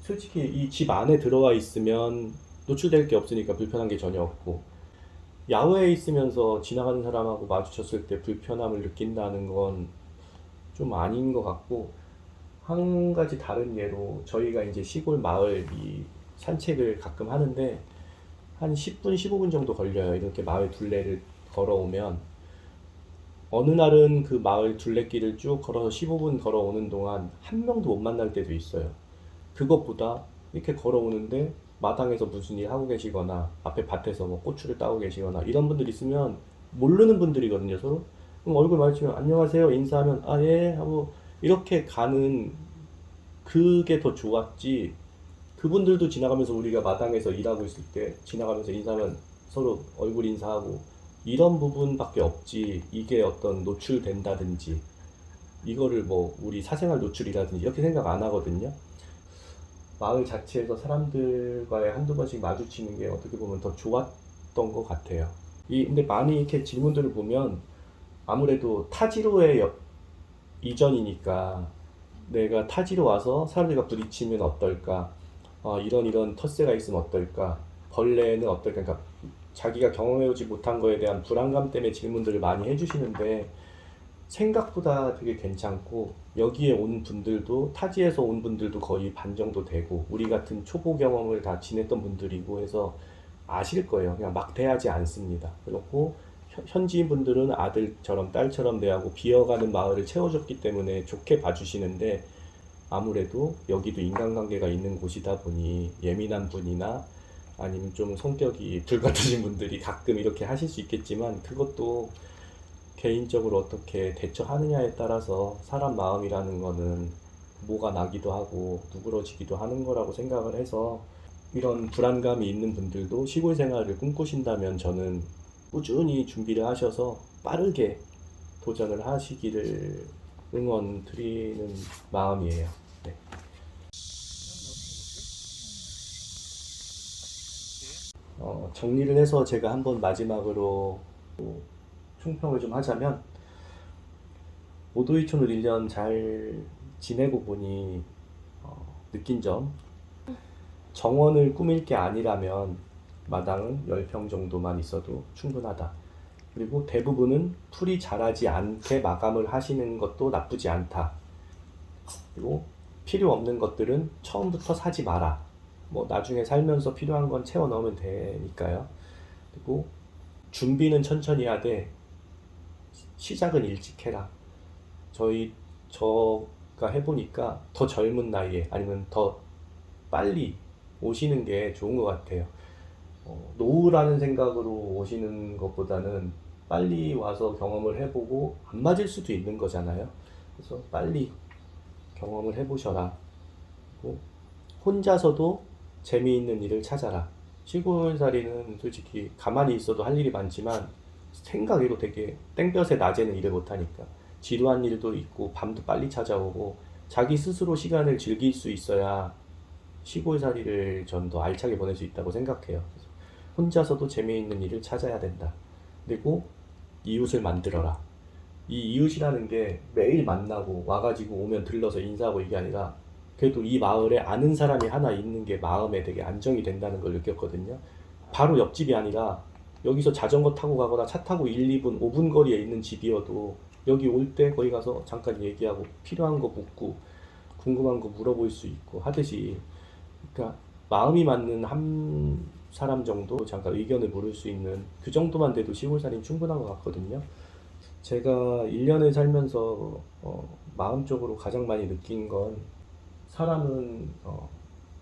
솔직히 이 집 안에 들어와 있으면 노출될 게 없으니까 불편한 게 전혀 없고, 야외에 있으면서 지나가는 사람하고 마주쳤을 때 불편함을 느낀다는 건 좀 아닌 것 같고, 한 가지 다른 예로 저희가 이제 시골 마을 이 산책을 가끔 하는데 한 10분, 15분 정도 걸려요. 이렇게 마을 둘레를 걸어오면. 어느 날은 그 마을 둘레길을 쭉 걸어서 15분 걸어오는 동안 한 명도 못 만날 때도 있어요. 그것보다 이렇게 걸어오는데 마당에서 무슨 일 하고 계시거나 앞에 밭에서 뭐 고추를 따고 계시거나 이런 분들 있으면 모르는 분들이거든요, 서로. 그럼 얼굴 마주치면 안녕하세요 인사하면 예 하고 이렇게 가는, 그게 더 좋았지. 그분들도 지나가면서 우리가 마당에서 일하고 있을 때 지나가면서 인사하면 서로 얼굴 인사하고 이런 부분밖에 없지. 이게 어떤 노출된다든지 이거를 뭐 우리 사생활 노출이라든지 이렇게 생각 안 하거든요. 마을 자체에서 사람들과의 한두 번씩 마주치는 게 어떻게 보면 더 좋았던 것 같아요. 근데 많이 이렇게 질문들을 보면 아무래도 타지로의 이전이니까 내가 타지로 와서 사람들과 부딪히면 어떨까? 이런 텃세가 있으면 어떨까? 벌레는 어떨까? 그러니까 자기가 경험해오지 못한 거에 대한 불안감 때문에 질문들을 많이 해주시는데 생각보다 되게 괜찮고, 여기에 온 분들도 타지에서 온 분들도 거의 반 정도 되고 우리 같은 초보 경험을 다 지냈던 분들이고 해서 아실 거예요. 그냥 막 대하지 않습니다. 그렇고 현지인 분들은 아들처럼 딸처럼 대하고 비어가는 마을을 채워줬기 때문에 좋게 봐주시는데, 아무래도 여기도 인간관계가 있는 곳이다 보니 예민한 분이나 아니면 좀 성격이 불같으신 분들이 가끔 이렇게 하실 수 있겠지만, 그것도 개인적으로 어떻게 대처하느냐에 따라서 사람 마음이라는 거는 뭐가 나기도 하고 누그러지기도 하는 거라고 생각을 해서, 이런 불안감이 있는 분들도 시골 생활을 꿈꾸신다면 저는 꾸준히 준비를 하셔서 빠르게 도전을 하시기를 응원 드리는 마음이에요. 네. 정리를 해서 제가 한번 마지막으로 총평을 좀 하자면, 오도이촌을 1년 잘 지내고 보니 느낀 점, 정원을 꾸밀 게 아니라면 마당은 10평 정도만 있어도 충분하다. 그리고 대부분은 풀이 자라지 않게 마감을 하시는 것도 나쁘지 않다. 그리고 필요 없는 것들은 처음부터 사지 마라. 뭐 나중에 살면서 필요한 건 채워 넣으면 되니까요. 그리고 준비는 천천히 하되 시작은 일찍 해라. 저가 해보니까 더 젊은 나이에 아니면 더 빨리 오시는 게 좋은 것 같아요. 노후라는 생각으로 오시는 것보다는 빨리 와서 경험을 해보고 안 맞을 수도 있는 거잖아요. 그래서 빨리 경험을 해보셔라. 그리고 혼자서도 재미있는 일을 찾아라. 시골살이는 솔직히 가만히 있어도 할 일이 많지만 생각외로 되게 땡볕에 낮에는 일을 못하니까 지루한 일도 있고 밤도 빨리 찾아오고 자기 스스로 시간을 즐길 수 있어야 시골살이를 전 더 알차게 보낼 수 있다고 생각해요. 그래서 혼자서도 재미있는 일을 찾아야 된다. 그리고 이웃을 만들어라. 이 이웃이라는 게 매일 만나고 와가지고 오면 들러서 인사하고 이게 아니라 그래도 이 마을에 아는 사람이 하나 있는 게 마음에 되게 안정이 된다는 걸 느꼈거든요. 바로 옆집이 아니라 여기서 자전거 타고 가거나 차 타고 1, 2분, 5분 거리에 있는 집이어도 여기 올 때 거기 가서 잠깐 얘기하고 필요한 거 묻고 궁금한 거 물어볼 수 있고 하듯이, 그러니까 마음이 맞는 한 사람 정도 잠깐 의견을 물을 수 있는 그 정도만 돼도 시골살인 충분한 것 같거든요. 제가 1년을 살면서 마음적으로 가장 많이 느낀 건 사람은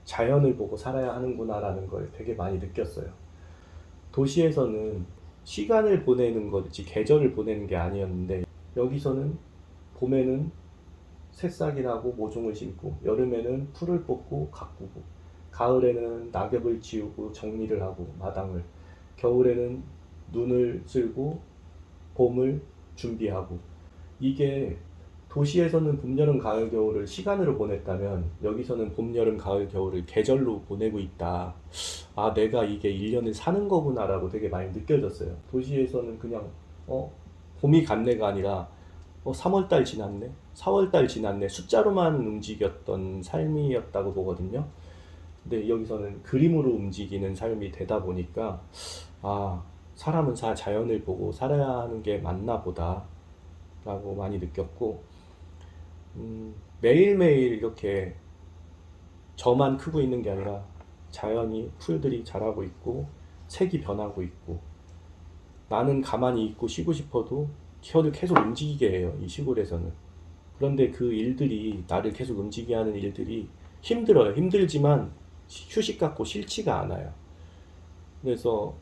자연을 보고 살아야 하는구나라는 걸 되게 많이 느꼈어요. 도시에서는 시간을 보내는 거지 계절을 보내는 게 아니었는데 여기서는 봄에는 새싹이 나고 모종을 심고 여름에는 풀을 뽑고 가꾸고 가을에는 낙엽을 지우고 정리를 하고 마당을, 겨울에는 눈을 쓸고 봄을 준비하고, 이게 도시에서는 봄, 여름, 가을, 겨울을 시간으로 보냈다면 여기서는 봄, 여름, 가을, 겨울을 계절로 보내고 있다. 아, 내가 이게 1년을 사는 거구나라고 되게 많이 느껴졌어요. 도시에서는 그냥 봄이 갔네가 아니라 3월달 지났네, 4월달 지났네 숫자로만 움직였던 삶이었다고 보거든요. 근데 여기서는 그림으로 움직이는 삶이 되다 보니까 아, 사람은 자연을 보고 살아야 하는 게 맞나 보다 라고 많이 느꼈고, 매일매일 이렇게 저만 크고 있는 게 아니라 자연이 풀들이 자라고 있고 색이 변하고 있고 나는 가만히 있고 쉬고 싶어도 혀를 계속 움직이게 해요, 이 시골에서는. 그런데 그 일들이, 나를 계속 움직이게 하는 일들이 힘들어요. 힘들지만 휴식 같고 싫지가 않아요. 그래서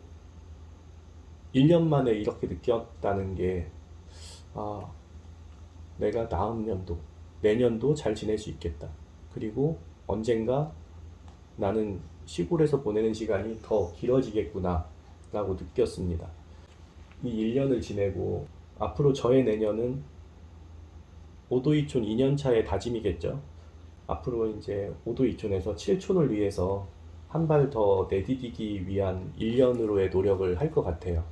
1년 만에 이렇게 느꼈다는 게, 아, 내가 다음 년도, 내년도 잘 지낼 수 있겠다. 그리고 언젠가 나는 시골에서 보내는 시간이 더 길어지겠구나 라고 느꼈습니다. 이 1년을 지내고 앞으로 저의 내년은 오도이촌 2년차의 다짐이겠죠. 앞으로 이제 오도이촌에서 7촌을 위해서 한 발 더 내디디기 위한 1년으로의 노력을 할 것 같아요.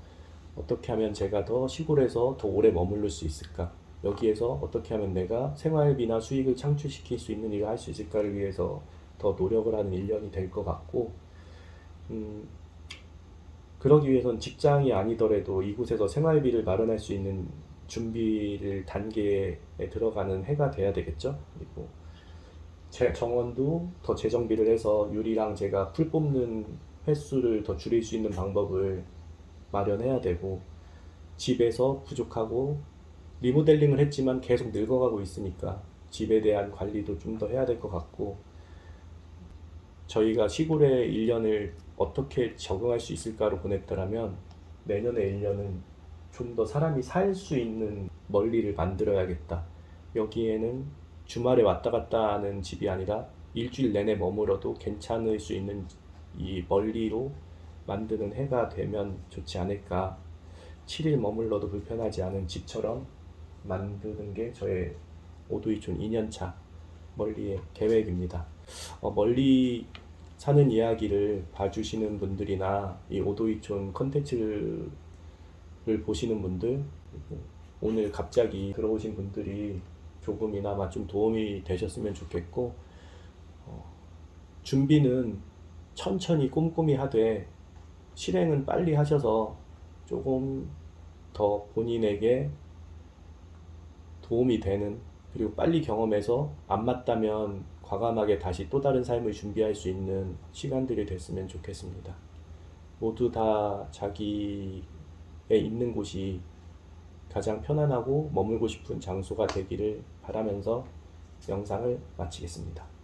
어떻게 하면 제가 더 시골에서 더 오래 머무를 수 있을까? 여기에서 어떻게 하면 내가 생활비나 수익을 창출시킬 수 있는 일을 할 수 있을까를 위해서 더 노력을 하는 1년이 될 것 같고, 그러기 위해선 직장이 아니더라도 이곳에서 생활비를 마련할 수 있는 준비를 단계에 들어가는 해가 돼야 되겠죠. 그리고 제 정원도 더 재정비를 해서 유리랑 제가 풀 뽑는 횟수를 더 줄일 수 있는 방법을 마련해야 되고, 집에서 부족하고 리모델링을 했지만 계속 늙어가고 있으니까 집에 대한 관리도 좀 더 해야 될 것 같고, 저희가 시골의 1년을 어떻게 적응할 수 있을까로 보냈더라면 내년의 1년은 좀 더 사람이 살 수 있는 멀리를 만들어야겠다. 여기에는 주말에 왔다 갔다 하는 집이 아니라 일주일 내내 머물어도 괜찮을 수 있는 이 멀리로 만드는 해가 되면 좋지 않을까. 7일 머물러도 불편하지 않은 집처럼 만드는 게 저의 오도이촌 2년차 멀리의 계획입니다. 멀리 사는 이야기를 봐주시는 분들이나 이 오도이촌 컨텐츠를 보시는 분들, 그리고 오늘 갑자기 들어오신 분들이 조금이나마 좀 도움이 되셨으면 좋겠고, 준비는 천천히 꼼꼼히 하되 실행은 빨리 하셔서 조금 더 본인에게 도움이 되는, 그리고 빨리 경험해서 안 맞다면 과감하게 다시 또 다른 삶을 준비할 수 있는 시간들이 됐으면 좋겠습니다. 모두 다 자기의 있는 곳이 가장 편안하고 머물고 싶은 장소가 되기를 바라면서 영상을 마치겠습니다.